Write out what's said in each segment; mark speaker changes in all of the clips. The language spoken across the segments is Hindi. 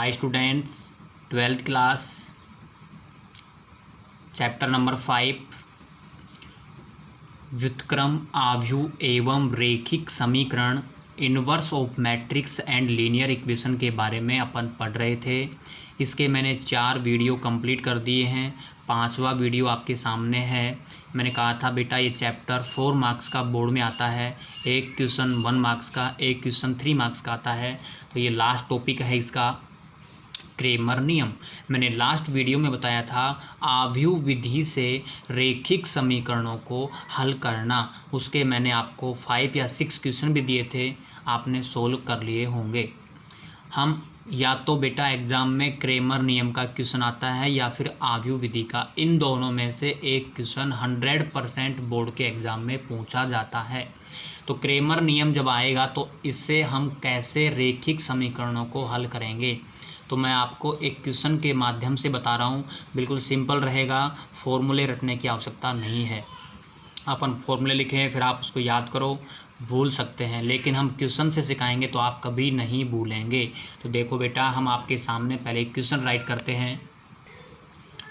Speaker 1: Hi students, 12th class, chapter number 5 व्युत्क्रम आव्यूह एवं रेखिक समीकरण inverse of matrix and linear equation के बारे में अपन पढ़ रहे थे। इसके मैंने 4 वीडियो कंप्लीट कर दिए हैं। 5वां वीडियो आपके सामने है। मैंने कहा था बेटा ये चैप्टर 4 मार्क्स का बोर्ड में आता है, एक क्वेश्चन 1 मार्क्स का, एक क्वेश्चन 3 मार्क्स का आता है। तो ये लास्ट टॉपिक है इसका, क्रेमर नियम। मैंने लास्ट वीडियो में बताया था आव्यूह विधि से रेखिक समीकरणों को हल करना। उसके मैंने आपको 5 या 6 क्वेश्चन भी दिए थे, आपने सोल्व कर लिए होंगे। हम या तो बेटा एग्ज़ाम में क्रेमर नियम का क्वेश्चन आता है या फिर आव्यूह विधि का, इन दोनों में से एक क्वेश्चन 100% बोर्ड के एग्ज़ाम में पूछा जाता है। तो क्रेमर नियम जब आएगा तो इससे हम कैसे रेखिक समीकरणों को हल करेंगे, तो मैं आपको एक क्वेश्चन के माध्यम से बता रहा हूँ। बिल्कुल सिंपल रहेगा, फॉर्मूले रटने की आवश्यकता नहीं है। अपन फॉर्मूले लिखें फिर आप उसको याद करो, भूल सकते हैं, लेकिन हम क्वेश्चन से सिखाएंगे तो आप कभी नहीं भूलेंगे। तो देखो बेटा, हम आपके सामने पहले एक क्वेश्चन राइट करते हैं।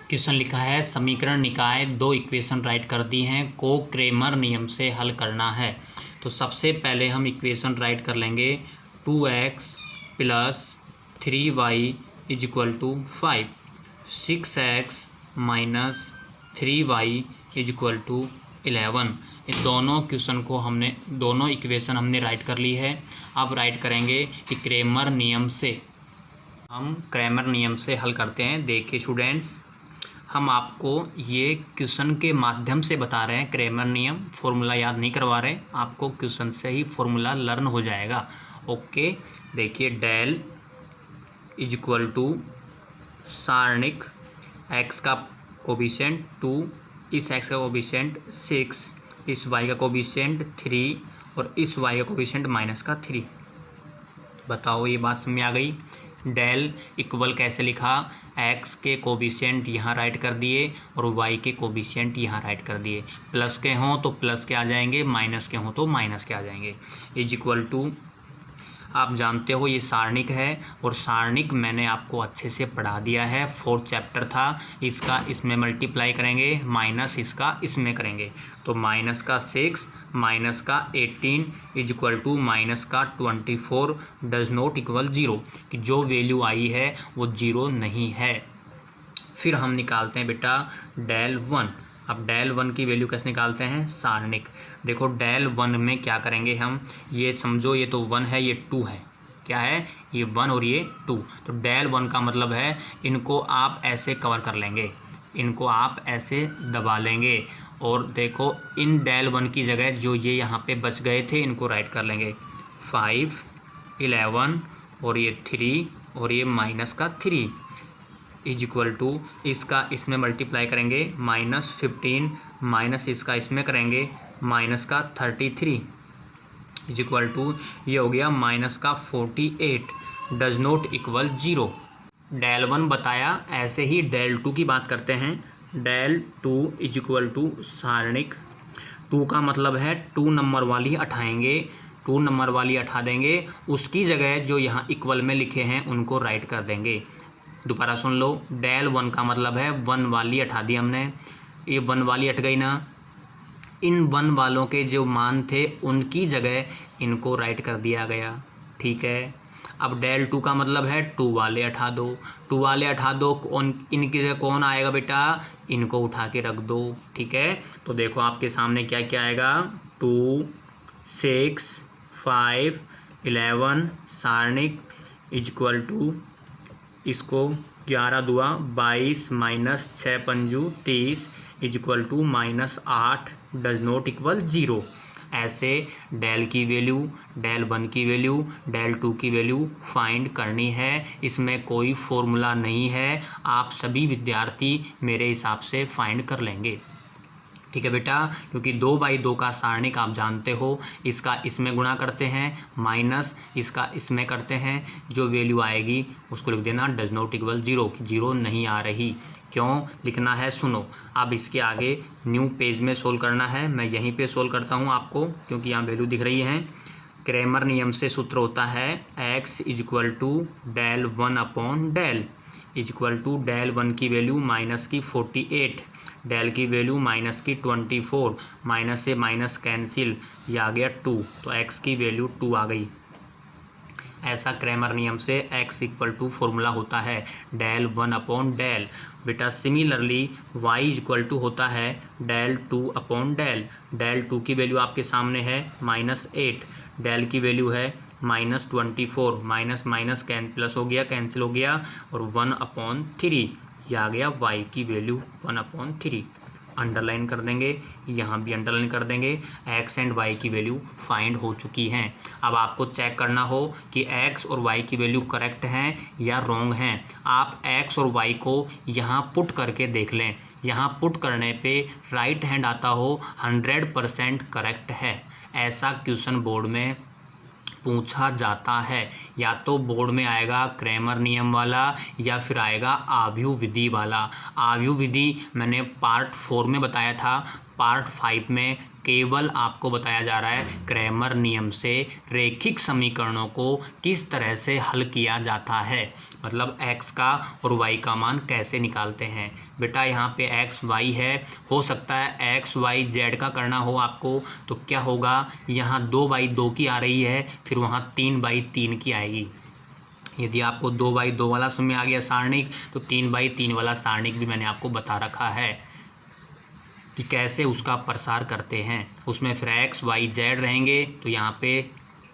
Speaker 1: क्वेश्चन लिखा है समीकरण निकाय 2 इक्वेशन राइट कर दी हैं, को क्रेमर नियम से हल करना है। तो सबसे पहले हम इक्वेशन राइट कर लेंगे 2x + 3y = 5, 6x - 3y = 11। इन दोनों क्वेश्चन को दोनों इक्वेशन हमने राइट कर ली है। अब राइट करेंगे कि क्रेमर नियम से, हम क्रेमर नियम से हल करते हैं। देखिए स्टूडेंट्स, हम आपको ये क्वेश्चन के माध्यम से बता रहे हैं क्रेमर नियम, फॉर्मूला याद नहीं करवा रहे, आपको क्वेश्चन से ही फॉर्मूला लर्न हो जाएगा। ओके, देखिए डेल = सारणिक x का कोफिशिएंट 2, इस x का कोफिशिएंट 6, इस y का कोफिशिएंट 3 और इस y का कोफिशिएंट -3। बताओ ये बात समझ में आ गई। डेल इक्वल कैसे लिखा, x के कोफिशिएंट यहाँ राइट कर दिए और y के कोफिशिएंट यहाँ राइट कर दिए। प्लस के हों तो प्लस के आ जाएंगे, माइनस के हों तो माइनस के आ जाएंगे। = आप जानते हो ये सारणिक है, और सारणिक मैंने आपको अच्छे से पढ़ा दिया है, 4th चैप्टर था। इसका इसमें मल्टीप्लाई करेंगे, माइनस इसका इसमें करेंगे, तो माइनस का 6 माइनस का 18 = माइनस का 24 डज नॉट इक्वल 0, कि जो वैल्यू आई है वो 0 नहीं है। फिर हम निकालते हैं बेटा डेल 1। अब डेल 1 की वैल्यू कैसे निकालते हैं, सारणिक। देखो डेल 1 में क्या करेंगे हम, ये समझो ये तो 1 है, ये 2 है, क्या है ये 1 और ये 2। तो डेल 1 का मतलब है इनको आप ऐसे कवर कर लेंगे, इनको आप ऐसे दबा लेंगे, और देखो इन डेल 1 की जगह जो ये यहाँ पे बच गए थे इनको राइट कर लेंगे 5, 11 और ये 3 और ये -3 = इसका इसमें मल्टीप्लाई करेंगे -15 माइनस इसका इसमें करेंगे -33 = ये हो गया -48 डज नॉट इक्वल 0। डेल 1 बताया, ऐसे ही डेल 2 की बात करते हैं। डेल 2 = सारणिक। 2 का मतलब है 2 नंबर वाली हटाएंगे, 2 नंबर वाली हटा देंगे, उसकी जगह जो यहाँ इक्वल में लिखे हैं उनको राइट कर देंगे। दोबारा सुन लो, डेल 1 का मतलब है 1 वाली हटा दी हमने, ये 1 वाली हट गई ना, इन 1 वालों के जो मान थे उनकी जगह इनको राइट कर दिया गया, ठीक है। अब डेल 2 का मतलब है 2 वाले हटा दो, 2 वाले हटा दो, इनकी जगह कौन आएगा बेटा, इनको उठा के रख दो, ठीक है। तो देखो आपके सामने क्या क्या आएगा, 2, 6, 5, 11 सारणिक = इसको 11 दूआ 22 -6 पंजू 30 = -8 डज नॉट इक्वल 0। ऐसे डेल की वैल्यू, डेल 1 की वैल्यू, डेल 2 की वैल्यू फाइंड करनी है। इसमें कोई फॉर्मूला नहीं है, आप सभी विद्यार्थी मेरे हिसाब से फाइंड कर लेंगे, ठीक है बेटा। क्योंकि 2/2 का सारणिक आप जानते हो, इसका इसमें गुणा करते हैं माइनस इसका इसमें करते हैं, जो वैल्यू आएगी उसको लिख देना डज नॉट इक्वल 0, कि 0 नहीं आ रही। क्यों लिखना है सुनो। अब इसके आगे न्यू पेज में सोल्व करना है, मैं यहीं पे सोल्व करता हूँ आपको, क्योंकि यहाँ वैल्यू दिख रही है। क्रैमर नियम से सूत्र होता है x is equal to del 1 upon del is equal to del 1 की वैल्यू माइनस की 48, डेल की वैल्यू माइनस की 24, माइनस से माइनस कैंसिल, ये आ गया 2, तो x की वैल्यू 2 आ गई। ऐसा क्रैमर नियम से x इक्वल टू फॉर्मूला होता है डेल 1 अपॉन डेल। बेटा सिमिलरली y इक्वल टू होता है डेल 2 अपॉन डेल। डेल 2 की वैल्यू आपके सामने है -8, डेल की वैल्यू है -24, माइनस माइनस प्लस हो गया, कैंसिल हो गया, और 1 अपॉन 3, यह आ गया y की वैल्यू 1 अपॉन 3। अंडरलाइन कर देंगे, यहाँ भी अंडरलाइन कर देंगे। x एंड y की वैल्यू फाइंड हो चुकी हैं। अब आपको चेक करना हो कि x और y की वैल्यू करेक्ट हैं या रॉन्ग हैं। आप x और y को यहाँ पुट करके देख लें। यहाँ पुट करने पे राइट हैंड आता हो 100% करेक्ट है। ऐसा क्वेश्चन बोर्ड में पूछा जाता है। या तो बोर्ड में आएगा क्रैमर नियम वाला या फिर आएगा आव्यूह विधि वाला। आव्यूह विधि मैंने पार्ट 4 में बताया था, पार्ट 5 में केवल आपको बताया जा रहा है क्रैमर नियम से रैखिक समीकरणों को किस तरह से हल किया जाता है, मतलब x का और y का मान कैसे निकालते हैं। बेटा यहाँ पे x y है, हो सकता है x y z का करना हो आपको, तो क्या होगा, यहाँ 2/2 की आ रही है, फिर वहाँ 3/3 की आएगी। यदि आपको 2/2 वाला समझ में आ गया सारणिक, तो 3/3 वाला सारणिक भी मैंने आपको बता रखा है कि कैसे उसका प्रसार करते हैं। उसमें फिर x y z रहेंगे, तो यहाँ पे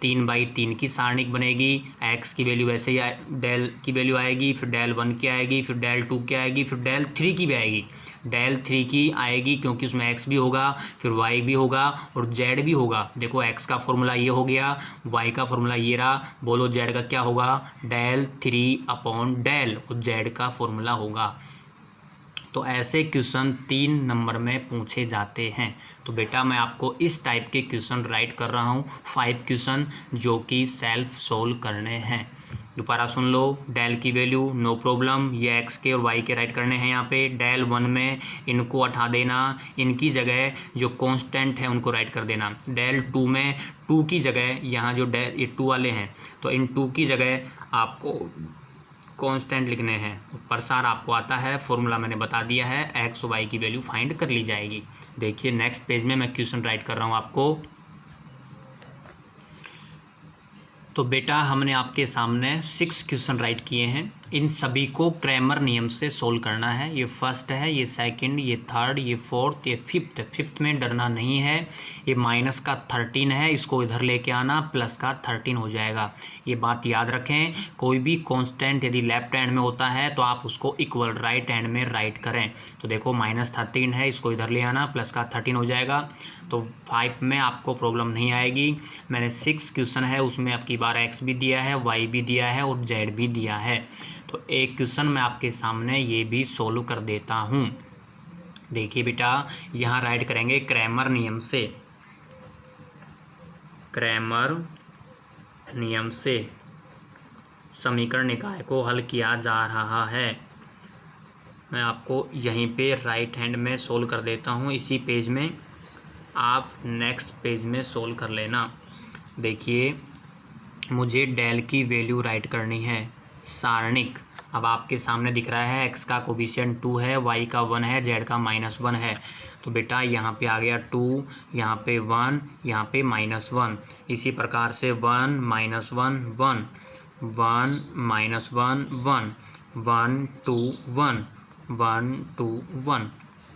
Speaker 1: 3/3 की सारणिक बनेगी। x की वैल्यू वैसे ही डेल की वैल्यू आएगी, फिर डेल 1 की आएगी, फिर डेल 2 की आएगी, फिर डेल 3 की भी आएगी। डेल 3 की आएगी क्योंकि उसमें x भी होगा, फिर y भी होगा और z भी होगा। देखो x का फॉर्मूला ये हो गया, y का फॉर्मूला ये रहा, बोलो z का क्या होगा, डेल 3 अपॉन डेल, और z का फॉर्मूला होगा। तो ऐसे क्वेश्चन 3 नंबर में पूछे जाते हैं। तो बेटा मैं आपको इस टाइप के क्वेश्चन राइट कर रहा हूँ, 5 क्वेश्चन जो कि सेल्फ सोल्व करने हैं। दोबारा सुन लो, डेल की वैल्यू नो प्रॉब्लम, ये x के और y के राइट करने हैं। यहाँ पे डेल 1 में इनको हटा देना, इनकी जगह जो कांस्टेंट है उनको राइट कर देना। डेल 2 में 2 की जगह यहाँ जो डेल ये 2 वाले हैं, तो इन 2 की जगह आपको कांस्टेंट लिखने हैं। प्रसार आपको आता है, फॉर्मूला मैंने बता दिया है, x और y की वैल्यू फाइंड कर ली जाएगी। देखिए नेक्स्ट पेज में मैं क्वेश्चन राइट कर रहा हूँ आपको। तो बेटा हमने आपके सामने 6 क्वेश्चन राइट किए हैं। इन सभी को क्रैमर नियम से सोल्व करना है। ये फर्स्ट है, ये सेकंड, ये थर्ड, ये फोर्थ, ये फिफ्थ में डरना नहीं है। ये माइनस का 13 है, इसको इधर लेके आना, प्लस का 13 हो जाएगा। ये बात याद रखें, कोई भी कांस्टेंट यदि लेफ्ट हैंड में होता है तो आप उसको इक्वल राइट हैंड में राइट करें। तो देखो -13 है, इसको इधर ले आना, प्लस का 13 हो जाएगा। तो 5 में आपको प्रॉब्लम नहीं आएगी। मैंने 6 क्वेश्चन है, उसमें आपकी बार x भी दिया है, y भी दिया है और z भी दिया है। तो एक क्वेश्चन मैं आपके सामने ये भी सोल्व कर देता हूँ। देखिए बेटा, यहाँ राइट करेंगे क्रैमर नियम से। क्रैमर नियम से समीकरण निकाय को हल किया जा रहा है। मैं आपको यहीं पे राइट हैंड में सोल्व कर देता हूँ, इसी पेज में। आप नेक्स्ट पेज में सोल्व कर लेना। देखिए मुझे डेल की वैल्यू राइट करनी है, सारणिक। अब आपके सामने दिख रहा है x का कोफिशिएंट 2 है, y का 1 है, z का -1 है। तो बेटा यहाँ पे आ गया 2, यहाँ पे 1, यहाँ पे -1। इसी प्रकार से 1 -1 1 1 -1 1 1 2 1 1 2 1।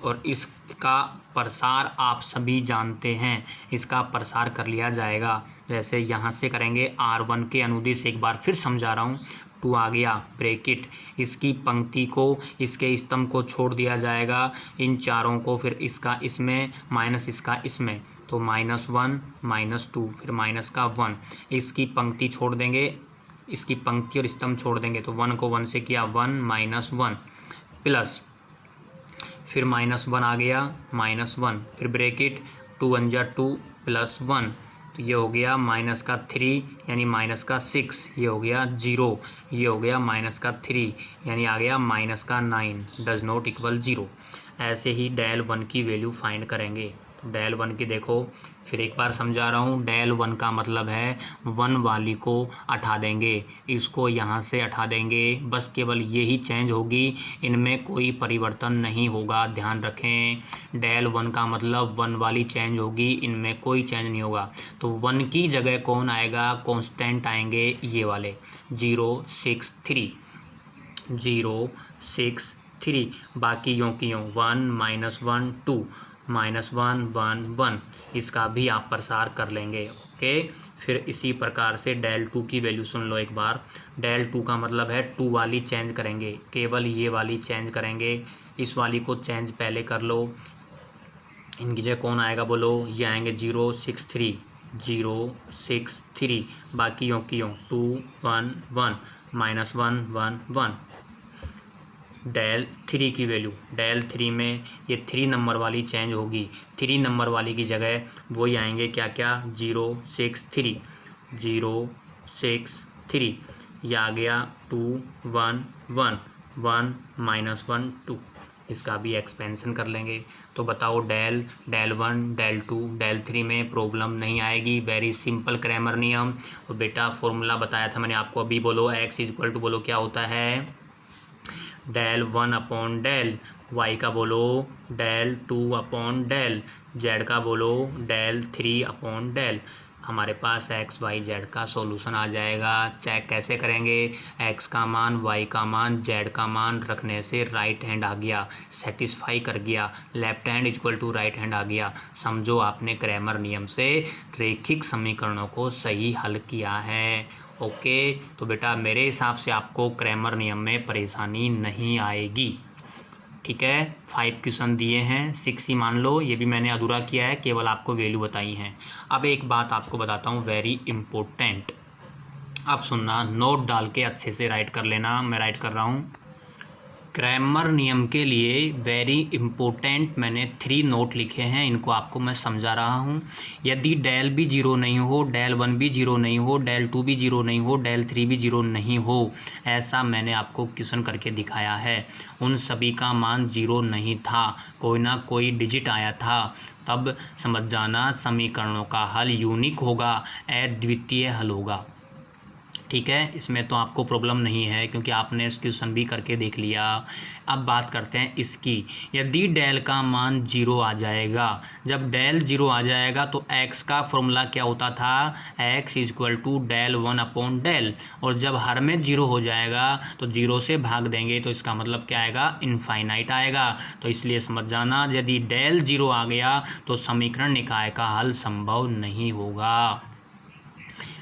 Speaker 1: और इसका प्रसार आप सभी जानते हैं, इसका प्रसार कर लिया जाएगा। जैसे यहाँ से करेंगे R1 के अनुदिश, एक बार फिर समझा रहा हूँ। 2 आ गया ब्रैकेट, इसकी पंक्ति को, इसके स्तंभ को छोड़ दिया जाएगा, इन चारों को, फिर इसका इसमें माइनस इसका इसमें, तो -1 -2 फिर माइनस का 1, इसकी पंक्ति छोड़ देंगे, इसकी पंक्ति और स्तंभ छोड़ देंगे, तो 1 को 1 से किया 1 -1 प्लस, फिर -1 आ गया -1, फिर ब्रैकेट 2 1 जा 2 प्लस 1, तो ये हो गया माइनस का 3 यानी माइनस का 6, ये हो गया 0, ये हो गया माइनस का 3 यानी आ गया माइनस का 9, डज नॉट इक्वल 0। ऐसे ही डेल 1 की वैल्यू फाइंड करेंगे। तो डेल वन की देखो, फिर एक बार समझा रहा हूँ। डेल वन का मतलब है वन वाली को हटा देंगे, इसको यहाँ से हटा देंगे, बस केवल यही चेंज होगी, इनमें कोई परिवर्तन नहीं होगा, ध्यान रखें। डेल वन का मतलब वन वाली चेंज होगी, इनमें कोई चेंज नहीं होगा। तो वन की जगह कौन आएगा, कांस्टेंट आएंगे ये वाले 063 063, बाकी यों की यों 1 -1 2 -1 1 1, इसका भी आप प्रसार कर लेंगे। ओके, फिर इसी प्रकार से डेल टू की वैल्यू सुन लो एक बार। डेल टू का मतलब है टू वाली चेंज करेंगे, केवल ये वाली चेंज करेंगे, इस वाली को चेंज पहले कर लो। इनकी जगह कौन आएगा बोलो, ये आएंगे 063, बाकी यों की यों 2 1 1 -1 1 1। डेल थ्री की वैल्यू, डेल थ्री में ये 3 नंबर वाली चेंज होगी, 3 नंबर वाली की जगह वही आएंगे क्या क्या 063, ये आ गया 2 1 1 1 -1 2, इसका भी एक्सपेंशन कर लेंगे। तो बताओ del one, del two, del three में प्रॉब्लम नहीं आएगी, वेरी सिंपल क्रैमर नियम। और बेटा फॉर्मूला बताया था मैंने आपको अभी, बोलो x इक्वल टू बोलो क्या होता है, del one upon del, y का बोलो del two upon del, z का बोलो डेल थ्री अपॉन डेल। हमारे पास x y z का सॉल्यूशन आ जाएगा। चेक कैसे करेंगे, x का मान, y का मान, z का मान रखने से राइट हैंड आ गया, सेटिस्फाई कर गया, left hand equal to right hand आ गया। समझो आपने क्रैमर नियम से रैखिक समीकरणों को सही हल किया है। ओके, तो बेटा मेरे हिसाब से आपको क्रैमर नियम में परेशानी नहीं आएगी। ठीक है, 5 क्वेश्चन दिए हैं, 6 ही मान लो, ये भी मैंने अधूरा किया है, केवल आपको वैल्यू बताई हैं। अब एक बात आपको बताता हूँ वेरी इम्पोर्टेंट, अब सुनना, नोट डाल के अच्छे से राइट कर लेना, मैं राइट कर रहा हूँ। क्रैमर नियम के लिए वेरी इम्पोर्टेंट मैंने 3 नोट लिखे हैं, इनको आपको मैं समझा रहा हूँ। यदि डेल भी 0 नहीं हो, डेल वन भी 0 नहीं हो, डेल टू भी 0 नहीं हो, डेल थ्री भी 0 नहीं हो, ऐसा मैंने आपको क्वेश्चन करके दिखाया है, उन सभी का मान 0 नहीं था, कोई ना कोई डिजिट आया था, तब समझ जाना समीकरणों का हल यूनिक होगा, अद्वितीय हल होगा। ठीक है, इसमें तो आपको प्रॉब्लम नहीं है क्योंकि आपने इस क्वेश्चन भी करके देख लिया। अब बात करते हैं इसकी, यदि डेल का मान 0 आ जाएगा, जब डेल 0 आ जाएगा तो x का फॉर्मूला क्या होता था, x equal to del one upon del, और जब हर में 0 हो जाएगा तो 0 से भाग देंगे तो इसका मतलब क्या आएगा, इनफाइनाइट आएगा। तो इसलिए समझ जाना यदि डेल 0 आ गया तो समीकरण निकाय का हल संभव नहीं होगा,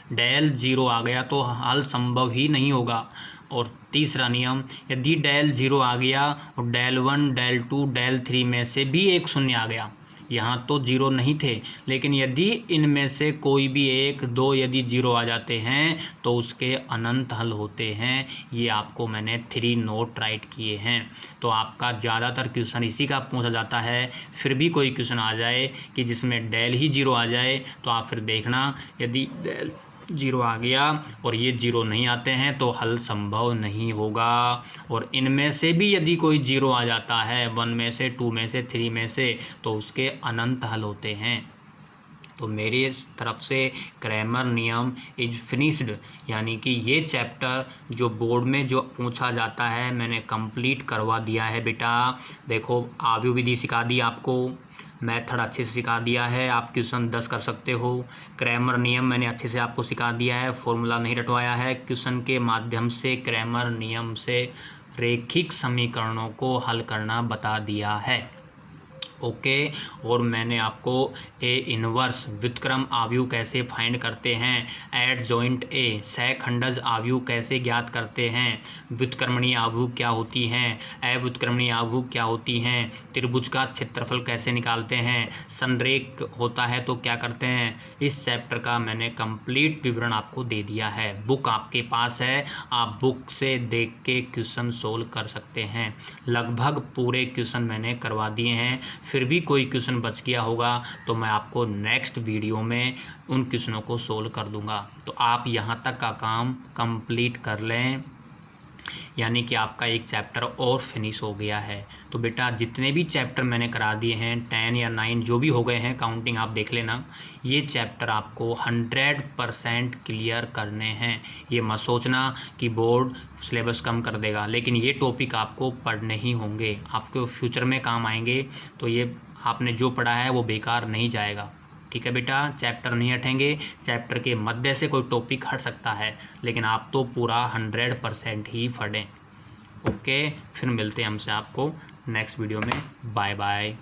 Speaker 1: डेल 0 आ गया तो हल संभव ही नहीं होगा। और तीसरा नियम, यदि डेल 0 आ गया और del one, del two, del three में से भी एक शून्य आ गया, यहाँ तो 0 नहीं थे, लेकिन यदि इनमें से कोई भी एक दो यदि 0 आ जाते हैं तो उसके अनंत हल होते हैं। ये आपको मैंने 3 नोट राइट किए हैं। तो आपका ज़्यादातर क्वेश्चन इसी का पूछा जाता है, फिर भी कोई क्वेश्चन आ जाए कि जिसमें डेल ही 0 आ जाए तो आप फिर देखना, यदि डेल 0 आ गया और ये 0 नहीं आते हैं तो हल संभव नहीं होगा। और इनमें से भी यदि कोई 0 आ जाता है, 1 में से, 2 में से, 3 में से, तो उसके अनंत हल होते हैं। तो मेरी तरफ से क्रैमर नियम इज फिनिश्ड, यानी कि ये चैप्टर जो बोर्ड में जो पूछा जाता है मैंने कंप्लीट करवा दिया है बेटा। देखो आव्यूह विधि सिखा दी आपको, मेथड अच्छे से सिखा दिया है, आप क्वेश्चन 10 कर सकते हो। क्रैमर नियम मैंने अच्छे से आपको सिखा दिया है, फॉर्मूला नहीं रटवाया है, क्वेश्चन के माध्यम से क्रैमर नियम से रैखिक समीकरणों को हल करना बता दिया है। ओके, और मैंने आपको ए इनवर्स व्युत्क्रम आव्यूह कैसे फाइंड करते हैं, एड जॉइंट ए सहखंडज आव्यूह कैसे ज्ञात करते हैं, व्युत्क्रमणीय आव्यूह क्या होती हैं, अव्युत्क्रमणीय आव्यूह क्या होती हैं, त्रिभुज का क्षेत्रफल कैसे निकालते हैं, संरेख होता है तो क्या करते हैं, इस चैप्टर का मैंने कंप्लीट विवरण आपको दे दिया है। बुक आपके पास है, आप बुक से देख के क्वेश्चन सोल्व कर सकते हैं। लगभग पूरे क्वेश्चन मैंने करवा दिए हैं, फिर भी कोई क्वेश्चन बच गया होगा तो मैं आपको नेक्स्ट वीडियो में उन क्वेश्चनों को सोल्व कर दूंगा। तो आप यहाँ तक का काम कंप्लीट कर लें। यानी कि आपका एक चैप्टर और फिनिश हो गया है। तो बेटा जितने भी चैप्टर मैंने करा दिए हैं 10 या 9 जो भी हो गए हैं, काउंटिंग आप देख लेना, ये चैप्टर आपको 100% क्लियर करने हैं। ये मत सोचना कि बोर्ड सिलेबस कम कर देगा, लेकिन ये टॉपिक आपको पढ़ने ही होंगे, आपको फ्यूचर में काम आएंगे। तो ये आपने जो पढ़ा है वो बेकार नहीं जाएगा। ठीक है बेटा, चैप्टर नहीं हटेंगे, चैप्टर के मध्य से कोई टॉपिक हट सकता है, लेकिन आप तो पूरा 100% ही पढ़ें। ओके, फिर मिलते हैं हमसे आपको नेक्स्ट वीडियो में। Bye bye.